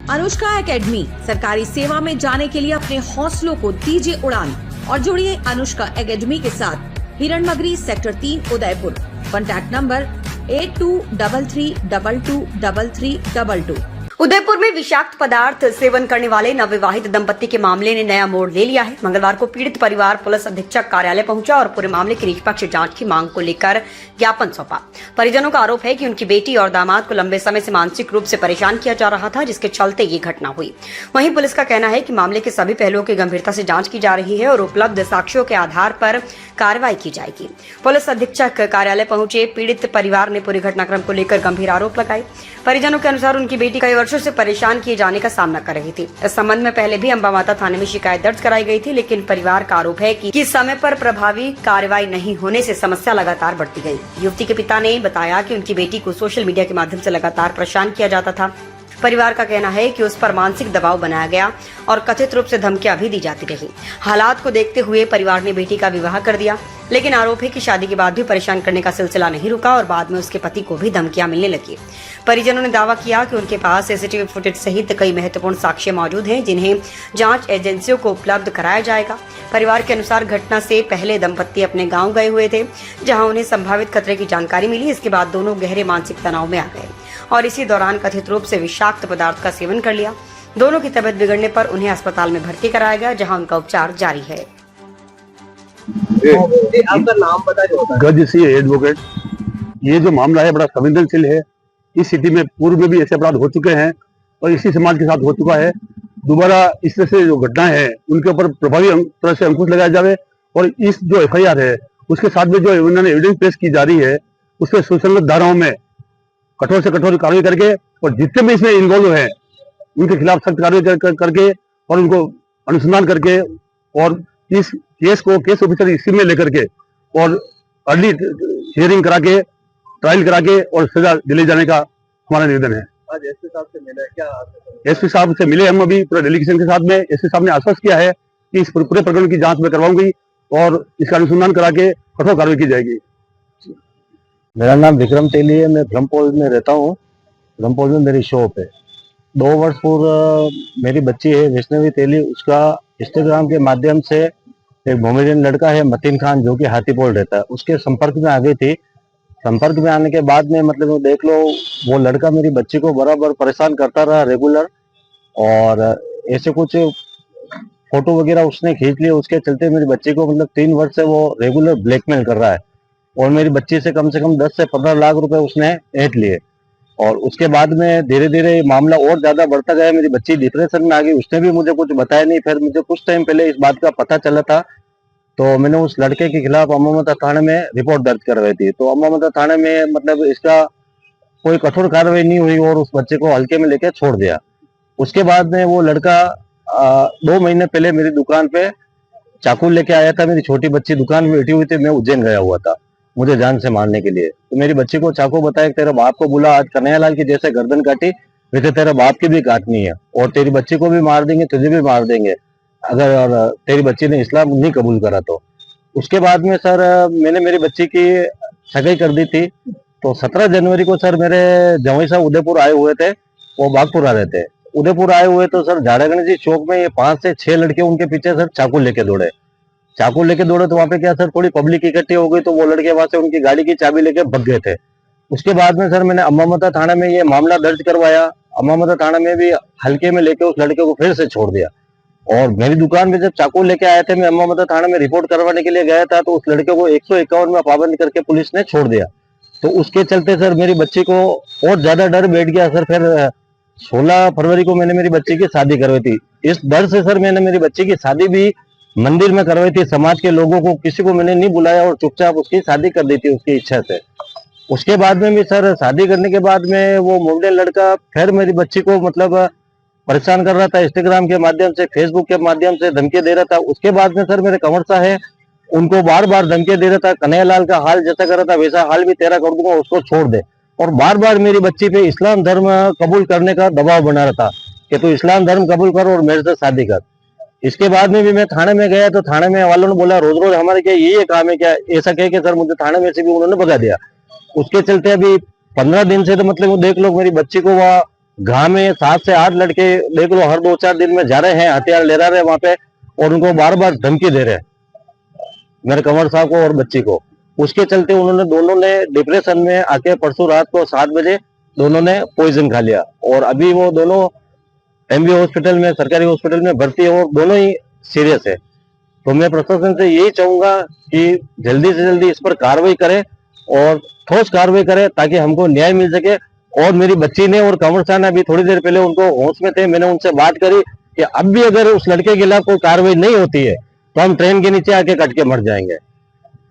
Anushka academy, सरकारी सेवा में जाने के लिए अपने हौसलों को दीजिए उड़ान और जुड़िए अनुष्का एकेडमी के साथ। Hiranmagri sector 3 Udaipur. Contact number 8233223322। Udaipur में विषाक्त पदार्थ सेवन करने वाले नवविवाहित दंपत्ति के मामले ने नया मोड़ ले लिया है। मंगलवार को पीड़ित परिवार पुलिस अधीक्षक कार्यालय पहुंचा और पूरे मामले की निष्पक्ष जांच की मांग को लेकर ज्ञापन सौंपा। परिजनों का आरोप है कि उनकी बेटी और दामाद को लंबे समय से मानसिक रूप से परेशान किया जा रहा था, जिसके चलते ये घटना हुई। वहीं पुलिस का कहना है कि मामले के सभी पहलुओं की गंभीरता से जांच की जा रही है और उपलब्ध साक्ष्यों के आधार पर कार्रवाई की जाएगी। पुलिस अधीक्षक कार्यालय पहुंचे पीड़ित परिवार ने पूरे घटनाक्रम को लेकर गंभीर आरोप लगाए। परिजनों के अनुसार उनकी बेटी कई वर्षों से परेशान किए जाने का सामना कर रही थी। इस संबंध में पहले भी अंबा माता थाने में शिकायत दर्ज कराई गई थी, लेकिन परिवार का आरोप है कि समय पर प्रभावी कार्रवाई नहीं होने से समस्या लगातार बढ़ती गई। युवती के पिता ने बताया कि उनकी बेटी को सोशल मीडिया के माध्यम से लगातार परेशान किया जाता था। परिवार का कहना है कि उस पर मानसिक दबाव बनाया गया और कथित रूप से धमकियां भी दी जाती रही। हालात को देखते हुए परिवार ने बेटी का विवाह कर दिया, लेकिन आरोप है कि शादी के बाद भी परेशान करने का सिलसिला नहीं रुका और बाद में उसके पति को भी धमकियां मिलने लगी। परिजनों ने दावा किया कि उनके पास सीसीटीवी फुटेज सहित कई महत्वपूर्ण साक्ष्य मौजूद हैं, जिन्हें जांच एजेंसियों को उपलब्ध कराया जाएगा। परिवार के अनुसार घटना से पहले दंपत्ति अपने गाँव गए हुए थे, जहाँ उन्हें संभावित खतरे की जानकारी मिली। इसके बाद दोनों गहरे मानसिक तनाव में आ गए और इसी दौरान कथित रूप से विषाक्त पदार्थ का सेवन कर लिया। दोनों की तबीयत बिगड़ने पर उन्हें अस्पताल में भर्ती कराया गया, जहां उनका उपचार जारी है। आपका नाम बताइए। गज सिंह एडवोकेट। ये जो मामला है बड़ा संवेदनशील है। इस सिटी में पूर्व में भी ऐसे अपराध हो चुके हैं और इसी समाज के साथ हो चुका है। दोबारा इस तरह से जो घटनाएं हैं उनके ऊपर प्रभावी तरह से अंकुश लगाया जाए और इस जो FIR है उसके साथ में जो उन्होंने एविडेंस पेश की जा रही है उसके सुसंगत धाराओं में कठोर से कठोर कार्रवाई करके और जितने भी इसमें इन्वॉल्व हैं उनके खिलाफ सख्त कार्रवाई करके और उनको अनुसंधान करके और इस केस को केस ऑफिसर इसी में लेकर के और अर्ली हियरिंग करा के ट्रायल करा के और सजा दिले जाने का हमारा निवेदन है। आज एसपी साहब से मिले क्या? एसपी साहब से मिले हम अभी पूरे डेलीगेशन के साथ में। एसपी साहब ने आश्वस्त किया है कि इस पूरे प्रकरण की जांच में करवाऊंगी और इसका अनुसंधान करा के कठोर कार्रवाई की जाएगी। मेरा नाम विक्रम तेली है। मैं ब्रह्मपुर में रहता हूँ। ब्रह्मपुर में मेरी शॉप है। 2 वर्ष पूर्व मेरी बच्ची है वैष्णवी तेली, उसका इंस्टाग्राम के माध्यम से एक मोमेडियन लड़का है मतीन खान जो कि हाथीपोल रहता है, उसके संपर्क में आ गई थी। संपर्क में आने के बाद में मतलब देख लो वो लड़का मेरी बच्ची को बराबर परेशान करता रहा रेगुलर, और ऐसे कुछ फोटो वगैरह उसने खींच लिए। उसके चलते मेरी बच्ची को मतलब 3 वर्ष से वो रेगुलर ब्लैकमेल कर रहा है और मेरी बच्ची से कम 10 से 15 लाख रुपए उसने ऐंठ लिए। और उसके बाद में धीरे धीरे मामला और ज्यादा बढ़ता गया। मेरी बच्ची डिप्रेशन में आ गई। उसने भी मुझे कुछ बताया नहीं। फिर मुझे कुछ टाइम पहले इस बात का पता चला था तो मैंने उस लड़के के खिलाफ अंबा माता थाने में रिपोर्ट दर्ज करवाई थी। तो अंबा माता थाने में मतलब इसका कोई कठोर कार्रवाई नहीं हुई और उस बच्चे को हल्के में लेके छोड़ दिया। उसके बाद में वो लड़का 2 महीने पहले मेरी दुकान पे चाकू लेके आया था। मेरी छोटी बच्ची दुकान में बैठी हुई थी, मैं उज्जैन गया हुआ था मुझे जान से मारने के लिए। तो मेरी बच्ची को चाकू बताया तेरे बाप को बुला, आज कन्हैयालाल की जैसे गर्दन काटी वैसे तेरे बाप की भी काटनी है और तेरी बच्ची को भी मार देंगे, तुझे भी मार देंगे अगर और तेरी बच्ची ने इस्लाम नहीं कबूल करा तो। उसके बाद में सर मैंने मेरी बच्ची की सगाई कर दी थी। तो 17 जनवरी को सर मेरे जवाई साहब उदयपुर आए हुए थे। वो बागपुरा रहते। उदयपुर आए हुए तो सर झाड़ा गणेश जी चौक में ये 5 से 6 लड़के उनके पीछे सर चाकू लेके दौड़े। तो वहाँ पे क्या सर थोड़ी पब्लिक इकट्ठी हो गई तो वो लड़के वहां से उनकी गाड़ी की चाबी लेके भग गए थे। उसके बाद में सर मैंने अंबा माता थाना में ये मामला दर्ज करवाया। अंबा माता थाना में भी हल्के में लेके उस लड़के को फिर से छोड़ दिया। और मेरी दुकान में जब चाकू लेके आए थे, मैं अंबा माता थाना में रिपोर्ट करवाने के लिए गया था तो उस लड़के को 151 में पाबंद करके पुलिस ने छोड़ दिया। तो उसके चलते सर मेरी बच्ची को और ज्यादा डर बैठ गया सर। फिर 16 फरवरी को मैंने मेरी बच्ची की शादी करवाई थी। इस डर से सर मैंने मेरी बच्ची की शादी भी मंदिर में करवाई थी। समाज के लोगों को किसी को मैंने नहीं बुलाया और चुपचाप उसकी शादी कर दी थी उसकी इच्छा से। उसके बाद में भी सर शादी करने के बाद में वो मोमेडियन लड़का फिर मेरी बच्ची को मतलब परेशान कर रहा था। इंस्टाग्राम के माध्यम से, फेसबुक के माध्यम से धमकी दे रहा था। उसके बाद में सर मेरे कंवर सा है उनको बार बार धमकी दे रहा था, कन्हैयालाल का हाल जैसा कर रहा था वैसा हाल भी तेरा कर दूंगा, उसको छोड़ दे। और बार बार मेरी बच्ची पे इस्लाम धर्म कबूल करने का दबाव बना रहा था कि तू इस्लाम धर्म कबूल कर और मेरे से शादी कर। इसके बाद में भी मैं थाने में गया तो थाने में वालों ने बोला रोज रोज हमारे क्या ये काम है क्या, ऐसा कह के सर मुझे थाने में से भी उन्होंने भगा दिया। उसके चलते अभी 15 दिन से तो मतलब वो देख लो मेरी बच्ची को वहाँ गांव में 7 से 8 लड़के देख लो, हर 2-4 दिन में जा रहे हैं, हथियार ले रहे हैं वहां पे, और उनको बार बार धमकी दे रहे हैं, मेरे कंवर साहब को और बच्ची को। उसके चलते उन्होंने दोनों ने डिप्रेशन में आके परसों रात को 7 बजे दोनों ने पॉइजन खा लिया, और अभी वो दोनों एमबी हॉस्पिटल में, सरकारी हॉस्पिटल में भर्ती है, और दोनों ही सीरियस है। तो मैं प्रशासन से यही चाहूंगा कि जल्दी से जल्दी इस पर कार्रवाई करे और ठोस कार्रवाई करे, ताकि हमको न्याय मिल सके। और मेरी बच्ची ने और कंवर साहब ने अभी थोड़ी देर पहले उनको होश में थे, मैंने उनसे बात करी कि अब भी अगर उस लड़के के खिलाफ कोई कार्रवाई नहीं होती है तो हम ट्रेन के नीचे आके कट के मर जाएंगे।